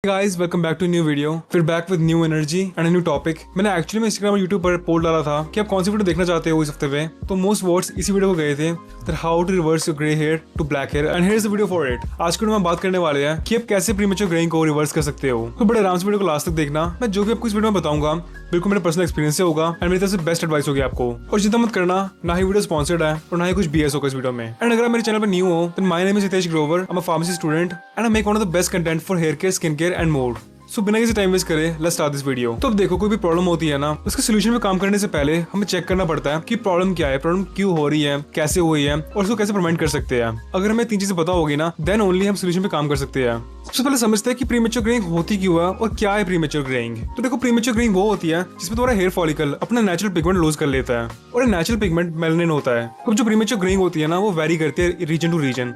Guys welcome back to new video. फिर back with new energy and new topic. मैंने actually में Instagram और YouTube पर poll डाला था कि आप कौन सी वीडियो देखना चाहते हो इस हफ्ते में। तो मोस्ट वॉट्स इसी वीडियो को गए थे that how to reverse your grey hair to black hair and here is the video for it. आज के वीडियो में बात करने वाले हैं कि आप कैसे प्रीमेच्योर ग्रेइंग को रिवर्स कर सकते हो। तो बड़े आराम से वीडियो को लास्ट तक देखना। मैं जो भी आपको इस वीडियो में बताऊंगा बिल्कुल मेरे पर्सनल एक्सपीरियंस से होगा एंड मेरी तरफ से बेस्ट एडवाइस होगी आपको। और चिंता मत करना, ना ही वीडियो स्पॉन्सर्ड है और ना ही कुछ बीएस होगा इस वीडियो में। एंड अगर आप मेरे चैनल पर न्यू हो then my name is Hitesh Grover. I am a pharmacy student and I make one of the best content for hair care, skin care and more. So बिना किसी टाइम वेस्ट करे let's start this video. तो अब देखो, कोई भी problem होती है ना, उसके सोल्यूशन पे काम करने से पहले हमें चेक करना पड़ता है कि प्रॉब्लम क्या है, प्रॉब्लम क्यों हो रही है, कैसे हुई है और उसको कैसे प्रिवेंट कर सकते हैं। अगर हमें तीन चीजें पता होगी ना देन ओनली हम सोल्यूशन पे काम कर सकते हैं। सबसे पहले समझते हैं कि प्रीमेच्योर ग्रेइंग होती क्यों है और क्या है प्रीमेच्योर ग्रेइंग। तो देखो, प्रीमेच्योर ग्रेइंग वो होती है जिसमें तुम्हारा हेयर फॉलिकल अपना नेचुरल पिगमेंट लूज कर लेता है और नेचुरल पिगमेंट मेलानिन होता है। अब जो प्रीमेच्योर ग्रेइंग होती है ना वो वेरी करती है रीजन टू रीजन।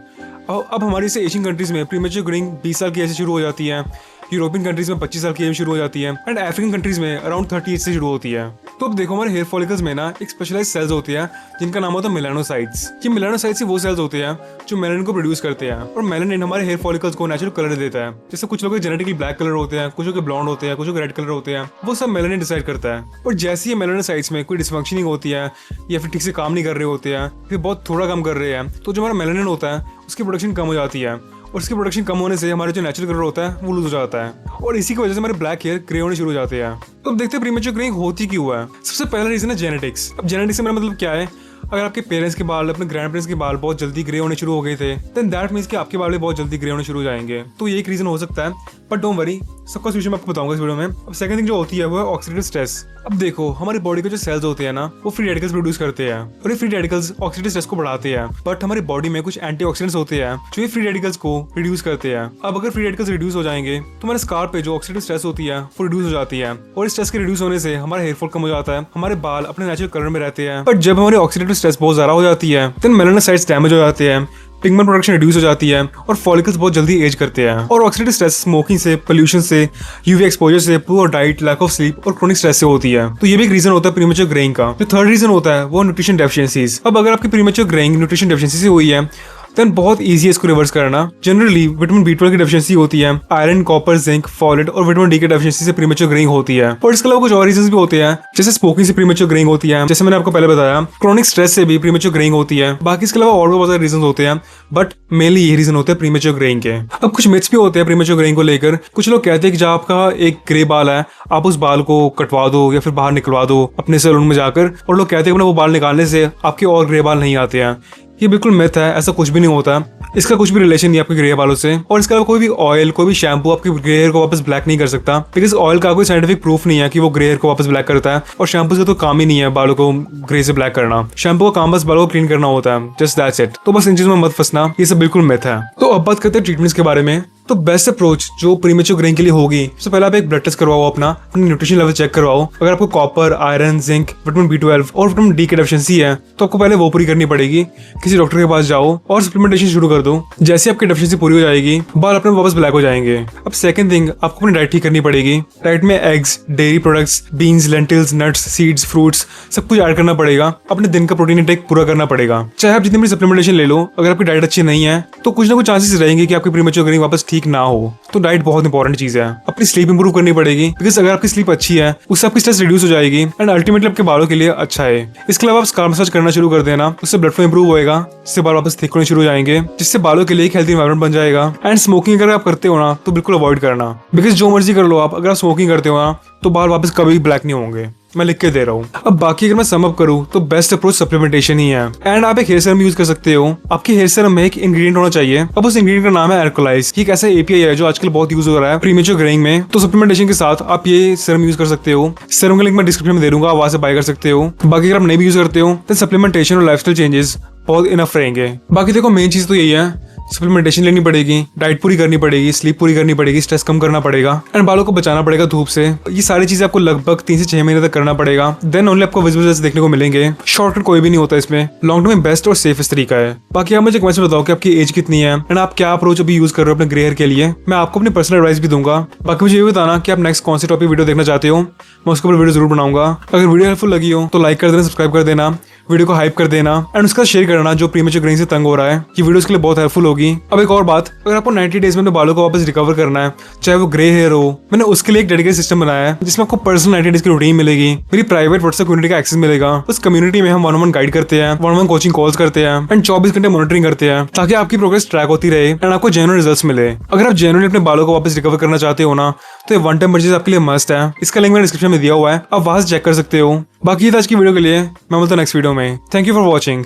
अब हमारे से एशियन कंट्रीज में प्रीमेच्योर ग्रेइंग 20 साल की ऐसे शुरू हो जाती है, यूरोपियन कंट्रीज में 25 साल की एज शुरू हो जाती है एंड अफ्रीकन कंट्रीज में अराउंड 38 से शुरू होती है। तो अब देखो, हमारे हेयर फॉलिकल्स में ना एक स्पेशलाइज सेल्स होती है जिनका नाम होता है मेलानोसाइट्स। ये मेलानोसाइट्स वो सेल्स होते हैं जो मेलानिन को प्रोड्यूस करते हैं और मेलानिन हमारे हेयर फॉलिकल्स को नेचुरल कलर देता है। जैसे कुछ लोग जेनेटिकली ब्लैक कलर होते हैं, कुछ लोग ब्लॉन्ड होते हैं, कुछ लोग रेड कलर होते हैं, वो सब मेलानिन डिसाइड करता है। और जैसे ही मेलानोसाइट्स में कोई डिसफंक्शनिंग होती है या फिर ठीक से काम नहीं कर रहे होते हैं, फिर बहुत थोड़ा काम कर रहे हैं, तो जो हमारा मेलानिन होता है उसकी प्रोडक्शन कम हो जाती है और उसकी प्रोडक्शन कम होने से हमारा जो नेचुरल कलर होता है वो लूज हो जाता है और इसी की वजह से हमारे ब्लैक हेयर ग्रे होने शुरू हो जाते हैं। तो अब देखते हैं प्रीमेच्योर ग्रेइंग होती क्यों है। सबसे पहला रीजन है जेनेटिक्स। अब जेनेटिक्स से मेरा मतलब क्या है, अगर आपके पेरेंट्स के बाल, अपने ग्रैंड पेरेंट्स के बाल बहुत जल्दी ग्रे होने शुरू हो गए थे देन दैट मींस कि आपके बाल भी बहुत जल्दी ग्रे होने शुरू हो जाएंगे। तो ये एक रीजन हो सकता है, बट डोंट वरी, सबका सोल्यूशन मैं आपको बताऊंगा इस वीडियो में। अब सेकंड थिंग जो होती है वो है ऑक्सीडेटिव स्ट्रेस। अब देखो, हमारी बॉडी के जो सेल्स होते हैं ना वो फ्री रेडिकल्स प्रोड्यूस करते हैं और ये फ्री रेडिकल्स ऑक्सीडेटिव स्ट्रेस को बढ़ाते हैं। बट हमारी बॉडी में कुछ एंटीऑक्सीडेंट्स होते हैं जो ये फ्री रेडिकल्स को रिड्यूस करते हैं। अब अगर फ्री रेडिकल्स रिड्यूस हो जाएंगे तो हमारे स्कार पे जो ऑक्सीडेटिव स्ट्रेस होती है वो रिड्यूस हो जाती है और इस स्ट्रेस के रिड्यूस होने से हमारा हेयर फॉल कम हो जाता है, हमारे बाल अपने नेचुरल कलर में रहते हैं। बट जब हमारी ऑक्सीडेटिव स्ट्रेस बहुत ज्यादा हो जाती है देन मेलानोसाइट्स डैमेज हो जाते हैं, पिगमेंट प्रोडक्शन रिड्यूस हो जाती है और फॉलिकल्स बहुत जल्दी एज करते हैं। और ऑक्सीडेटिव स्ट्रेस स्मोकिंग से, पोल्यूशन से, यूवी एक्सपोजर से, poor diet, lack of sleep और क्रोनिक स्ट्रेस से होती है। तो ये भी एक रीजन होता है प्रीमेच्योर ग्रेइंग का। जो थर्ड रीजन होता है वो न्यूट्रिशन डेफिशिएंसीज। अब अगर आपकी प्रीमेच्योर ग्रेइंग न्यूट्रिशन डेफिशिएंसी से हुई है देन बहुत इजी है इसको रिवर्स करना। जनरली विटामिन B12 की डेफिशिएंसी होती है, आयरन, कॉपर, जिंक, फॉलेट और विटामिन D की डेफिशिएंसी से प्रीमेच्योर ग्रेइंग होती है। और इसके अलावा कुछ और रीजंस भी होते हैं, जैसे स्मोकिंग से प्रीमेच्योर ग्रेइंग होती है, जैसे मैंने आपको पहले बताया, क्रोनिक स्ट्रेस से भी प्रीमेच्योर ग्रेइंग होती है। बाकी इसके अलावा और भी बहुत सारे रीजन होते हैं बट मेनली ये रीजन होते हैं प्रीमेच्योर ग्रेइंग के। अब कुछ मिथ्स भी होते हैं प्रीमेच्योर ग्रेइंग को लेकर। कुछ लोग कहते हैं कि जब आपका एक ग्रे बाल है आप उस बाल को कटवा दो या फिर बाहर निकलवा दो अपने सैलून में जाकर, और लोग कहते हैं कि वो बाल निकालने से आपके और ग्रे बाल नहीं आते हैं। ये बिल्कुल मिथ है, ऐसा कुछ भी नहीं होता। इसका कुछ भी रिलेशन नहीं है आपके ग्रे बालों से। और इसके अलावा कोई भी ऑयल, कोई भी शैम्पू आपके ग्रे हेयर को वापस ब्लैक नहीं कर सकता, बिकॉज ऑयल का कोई साइंटिफिक प्रूफ नहीं है कि वो ग्रे हेयर को वापस ब्लैक करता है। और शैम्पू का तो काम ही नहीं है बालों को ग्रे से ब्लैक करना। शैम्पू का काम बस बालों को क्लीन करना होता है, जस्ट दैट्स इट। तो बस इन चीजों में मत फंसना, ये सब बिल्कुल मिथ है। तो अब बात करते हैं ट्रीटमेंट्स के बारे में। तो बेस्ट अप्रोच जो प्रीमेच्योर ग्रेइंग के लिए होगी, सबसे पहले आप एक ब्लड टेस्ट करवाओ, अपनी न्यूट्रिशन लेवल चेक करवाओ। अगर आपको copper, iron, zinc, vitamin B12 और विटामिन D की डेफिशिएंसी है तो आपको पहले वो पूरी करनी पड़ेगी। किसी डॉक्टर के पास जाओ और सप्लीमेंटेशन शुरू कर दो। जैसे आपकी डेफिशिएंसी पूरी हो जाएगी बाल अपने वापस ब्लैक हो जाएंगे। अब सेकंड थिंग, आपको अपनी डाइट ठीक करनी पड़ेगी। डाइट में eggs, dairy products, beans, lentils, nuts, seeds, fruits सब कुछ ऐड करना पड़ेगा। अपने दिन का प्रोटीन इंटेक पूरा करना पड़ेगा। चाहे आप जितनी बड़ी सप्लीमेंटेशन ले लो, अगर आपकी डाइट अच्छी नहीं है तो कुछ ना कुछ चांसेस रहेंगे कि आपकी प्रीमेच्योर ग्रेइंग वापस ठीक ना हो। तो डाइट बहुत इंपॉर्टेंट चीज है। अपनी स्लीप इंप्रूव करनी पड़ेगी, बिकॉज अगर आपकी स्लीप अच्छी है उससे आपकी स्ट्रेस रिड्यूस हो जाएगी एंड अल्टीमेटली आपके बालों के लिए अच्छा है। इसके अलावा आप स्काल्प मसाज करना शुरू कर देना, उससे ब्लड फ्लो इंप्रूव होएगा, जिससे बाल वापस थिक होने शुरू हो जाएंगे, जिससे बालों के लिए एक हेल्थी एनवायरनमेंट बन जाएगा। एंड स्मोकिंग अगर आप करते हो ना तो बिल्कुल अवॉइड करना, बिकॉज जो मर्जी कर लो आप, अगर आप स्मोकिंग करते हो ना तो बाल वापस कभी ब्लैक नहीं होंगे। मैं लिख के दे रहा हूँ। अब बाकी अगर मैं सम अप करूँ तो बेस्ट अप्रोच सप्लीमेंटेशन ही है। एंड आप एक हेयर सीरम यूज कर सकते हो। आपके हेयर सीरम में एक इंग्रेडिएंट होना चाहिए। अब उस इंग्रेडिएंट का नाम है एल्कोलाइज। ये एक ऐसा एपीआई है जो आजकल बहुत यूज हो रहा है प्रीमेच्योर ग्रेइंग में। तो सप्लीमेंटेशन के साथ आप ये सीरम यूज कर सकते हो। सीरम का लिंक मैं डिस्क्रिप्शन में दे दूंगा, वहां से बाय कर सकते हो। बाकी अगर आप नहीं भी यूज करते हो तो सप्लीमेंटेशन और लाइफस्टाइल चेंजेस बहुत इनफ रहेंगे। बाकी देखो, मेन चीज तो यही है, सप्लीमेंटेशन लेनी पड़ेगी, डाइट पूरी करनी पड़ेगी, स्लीप पूरी करनी पड़ेगी, स्ट्रेस कम करना पड़ेगा एंड बालों को बचाना पड़ेगा धूप से। ये सारी चीजें आपको लगभग 3 से 6 महीने तक करना पड़ेगा। देन ओनली आपको विजिबल रिजल्ट्स देखने को मिलेंगे। शॉर्टकट कोई भी नहीं होता इसमें, लॉन्ग टर्म में बेस्ट और सेफेस्ट तरीका है। बाकी आप मुझे कमेंट्स में बताओ कि आपकी एज कितनी है एंड आप क्या अप्रोच अभी यूज कर रहे हो अपने ग्रे हेयर के लिए। मैं आपको अपनी पर्सनल एडवाइस भी दूंगा। बाकी मुझे ये बताना कि आप नेक्स्ट कौन सी टॉपिक वीडियो देखना चाहते हो, मैं उसके ऊपर वीडियो जरूर बनाऊंगा। अगर वीडियो हेल्पफुल लगी हो तो लाइक कर देना, सब्सक्राइब कर देना वीडियो को हाइप कर देना एंड उसका शेयर करना जो प्रीमेच्योर ग्रेइंग से तंग हो रहा है। ये वीडियो उसके लिए बहुत हेल्पफुल होगी। अब एक और बात, अगर आपको 90 डेज में अपने बालों को वापस रिकवर करना है, चाहे वो ग्रे हेयर हो, मैंने उसके लिए एक डेडिकेटेड सिस्टम बनाया है जिसमें आपको पर्सनल 90 डेज की रूटीन मिलेगी, मेरी प्राइवेट व्हाट्सएप कम्युनिटी का एक्सेस मिलेगा। उस कम्युनिटी में हम 1-on-1 गाइड करते हैं, 1-on-1 कोचिंग कॉल्स करते हैं एंड 24 घंटे मॉनिटरिंग करते हैं ताकि आपकी प्रोग्रेस ट्रैक होती रहे एंड आपको जेन्युइन रिजल्ट्स मिले। अगर आप जेन्युइनली अपने बालों को वापस रिकवर करना चाहते हो ना, तो ये वन टाइम परचेज आपके लिए मस्ट है। इसका लिंक मैंने डिस्क्रिप्शन में दिया हुआ है, आप वहां से चेक कर सकते हो। बाकी आज की वीडियो के लिए मैं मिलता हूं नेक्स्ट वीडियो में। Thank you for watching.